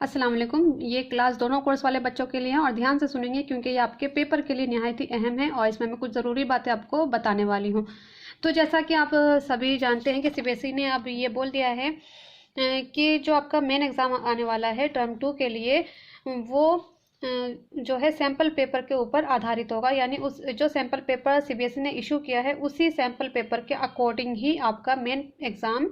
अस्सलाम वालेकुम। ये क्लास दोनों कोर्स वाले बच्चों के लिए है और ध्यान से सुनेंगे क्योंकि ये आपके पेपर के लिए निहायत ही अहम है और इसमें मैं कुछ ज़रूरी बातें आपको बताने वाली हूँ। तो जैसा कि आप सभी जानते हैं कि सीबीएसई ने अब ये बोल दिया है कि जो आपका मेन एग्ज़ाम आने वाला है टर्म 2 के लिए वो जो है सैम्पल पेपर के ऊपर आधारित होगा, यानी उस जो सैम्पल पेपर सीबीएसई ने इशू किया है उसी सैम्पल पेपर के अकॉर्डिंग ही आपका मेन एग्ज़ाम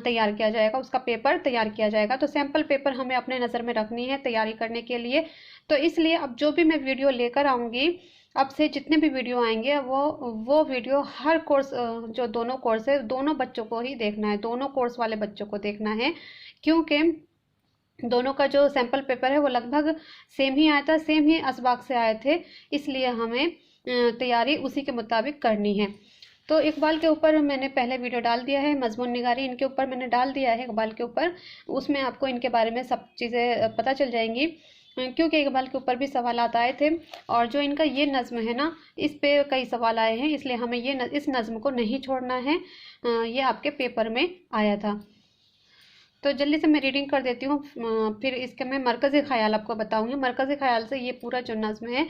तैयार किया जाएगा, उसका पेपर तैयार किया जाएगा। तो सैम्पल पेपर हमें अपने नज़र में रखनी है तैयारी करने के लिए। तो इसलिए अब जो भी मैं वीडियो लेकर आऊँगी, अब से जितने भी वीडियो आएंगे वो वीडियो हर कोर्स जो दोनों कोर्स है दोनों बच्चों को ही देखना है, दोनों कोर्स वाले बच्चों को देखना है, क्योंकि दोनों का जो सैम्पल पेपर है वो लगभग सेम ही आया था, सेम ही असबाक से आए थे, इसलिए हमें तैयारी उसी के मुताबिक करनी है। तो इकबाल के ऊपर मैंने पहले वीडियो डाल दिया है, मजमून निगारी इनके ऊपर मैंने डाल दिया है इकबाल के ऊपर, उसमें आपको इनके बारे में सब चीज़ें पता चल जाएंगी, क्योंकि इकबाल के ऊपर भी सवालात आए थे और जो इनका ये नज़्म है ना, इस पे कई सवाल आए हैं, इसलिए हमें इस नज़्म को नहीं छोड़ना है, ये आपके पेपर में आया था। तो जल्दी से मैं रीडिंग कर देती हूँ, फिर इसके मैं मरकज़ी ख़याल आपको बताऊँगी। मरकज़ी ख़याल से ये पूरा जो नज़्म है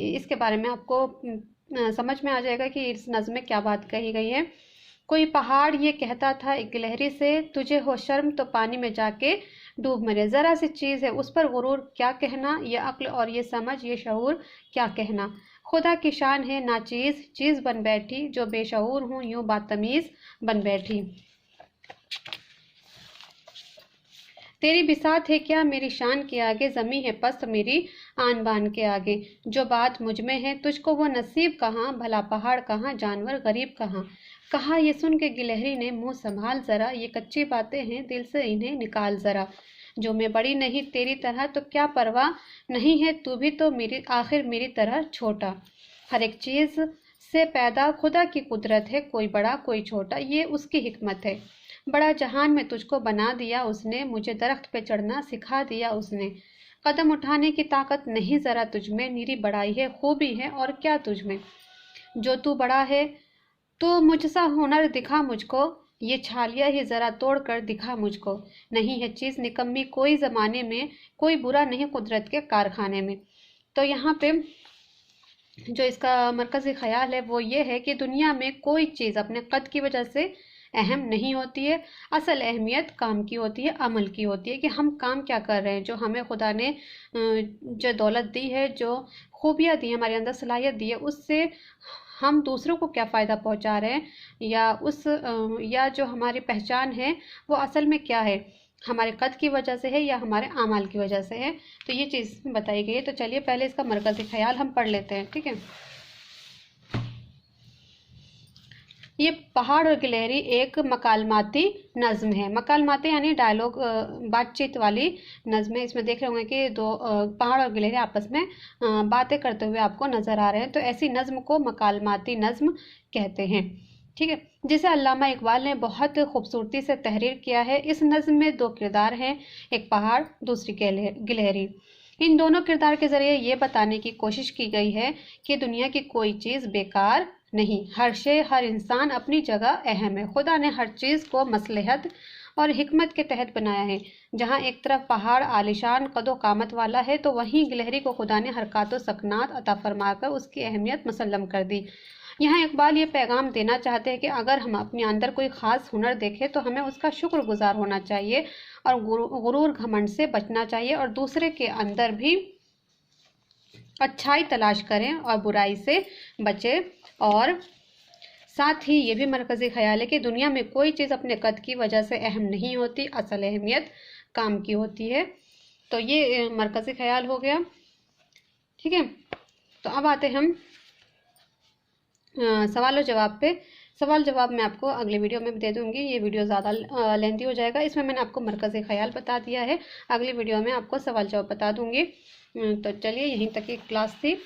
इसके बारे में आपको समझ में आ जाएगा कि इस नज़्म में क्या बात कही गई है। कोई पहाड़ ये कहता था एक गिलहरी से, तुझे हो शर्म तो पानी में जाके डूब मरे। ज़रा सी चीज़ है उस पर गुरूर क्या कहना, ये अक्ल और ये समझ ये शऊर क्या कहना। खुदा की शान है नाचीज़ चीज़ बन बैठी, जो बेशऊर हूँ यूँ बातमीज़ बन बैठी। तेरी बिसात है क्या मेरी शान के आगे, ज़मीं है पस्त मेरी आन बान के आगे। जो बात मुझ में है तुझको वो नसीब कहाँ, भला पहाड़ कहाँ जानवर गरीब कहाँ। कहा ये सुन के गिलहरी ने, मुँह संभाल ज़रा, ये कच्ची बातें हैं दिल से इन्हें निकाल ज़रा। जो मैं बड़ी नहीं तेरी तरह तो क्या परवाह, नहीं है तू भी तो मेरी आखिर मेरी तरह छोटा। हर एक चीज़ से पैदा खुदा की कुदरत है, कोई बड़ा कोई छोटा ये उसकी हिकमत है। बड़ा जहान में तुझको बना दिया उसने, मुझे दरख्त पे चढ़ना सिखा दिया उसने। कदम उठाने की ताकत नहीं ज़रा तुझमें, निरी बड़ाई है खूबी है और क्या तुझमें। जो तू बड़ा है तो मुझसा हुनर दिखा मुझको, ये छालिया ही ज़रा तोड़ कर दिखा मुझको। नहीं है चीज़ निकम्मी कोई ज़माने में, कोई बुरा नहीं कुदरत के कारखाने में। तो यहाँ पे जो इसका मरकज़ी ख़याल है वो ये है कि दुनिया में कोई चीज़ अपने कद की वजह से अहम नहीं होती है, असल अहमियत काम की होती है, अमल की होती है कि हम काम क्या कर रहे हैं। जो हमें खुदा ने जो दौलत दी है, जो खूबियाँ दी हैं, हमारे अंदर सलाहियत दी है, उससे हम दूसरों को क्या फ़ायदा पहुंचा रहे हैं, या जो हमारी पहचान है वो असल में क्या है, हमारे कद की वजह से है या हमारे आमाल की वजह से है। तो ये चीज़ बताई गई है। तो चलिए पहले इसका मरकज़ी ख़याल हम पढ़ लेते हैं, ठीक है। ये पहाड़ और गिलहरी एक मकालमाती नज़्म है। मकालमाती यानी डायलॉग, बातचीत वाली नज़्म है। इसमें देख रहे होंगे कि दो पहाड़ और गिलहरी आपस में बातें करते हुए आपको नज़र आ रहे हैं। तो ऐसी नज़्म को मकालमाती नज़्म कहते हैं, ठीक है, जिसे अल्लामा इकबाल ने बहुत खूबसूरती से तहरीर किया है। इस नज़्म में दो किरदार हैं, एक पहाड़ दूसरी गिलहरी। इन दोनों किरदार के ज़रिए ये बताने की कोशिश की गई है कि दुनिया की कोई चीज़ बेकार नहीं, हर शे हर इंसान अपनी जगह अहम है। खुदा ने हर चीज़ को मसलहत और हिकमत के तहत बनाया है। जहाँ एक तरफ पहाड़ आलिशान कदो कामत वाला है तो वहीं गिलहरी को खुदा ने हरकत व सकनात अता फरमाकर उसकी अहमियत मुसल्लम कर दी। यहाँ इकबाल ये पैगाम देना चाहते हैं कि अगर हम अपने अंदर कोई ख़ास हुनर देखें तो हमें उसका शुक्रगुजार होना चाहिए और गुरूर घमंड से बचना चाहिए और दूसरे के अंदर भी अच्छाई तलाश करें और बुराई से बचें। और साथ ही ये भी मरकज़ी ख़याल है कि दुनिया में कोई चीज़ अपने कद की वजह से अहम नहीं होती, असल अहमियत काम की होती है। तो ये मरकज़ी ख़याल हो गया, ठीक है। तो अब आते हम सवाल और जवाब पे। सवाल जवाब मैं आपको अगले वीडियो में दे दूंगी, ये वीडियो ज़्यादा लेंथी हो जाएगा। इसमें मैंने आपको मरकज़ी ख़याल बता दिया है, अगली वीडियो में आपको सवाल जवाब बता दूंगी। तो चलिए यहीं तक की क्लास थी।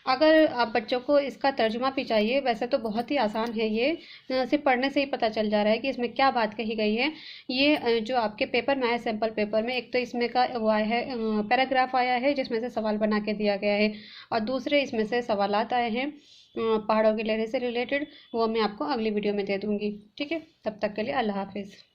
अगर आप बच्चों को इसका तर्जुमा भी चाहिए, वैसे तो बहुत ही आसान है, ये सिर्फ पढ़ने से ही पता चल जा रहा है कि इसमें क्या बात कही गई है। ये जो आपके पेपर में आया सैम्पल पेपर में, एक तो इसमें का वो आया है पैराग्राफ आया है जिसमें से सवाल बना के दिया गया है, और दूसरे इसमें से सवालात आए हैं पहाड़ों की लहरें से रिलेटेड, वो मैं आपको अगली वीडियो में दे दूँगी, ठीक है। तब तक के लिए अल्लाह हाफिज़।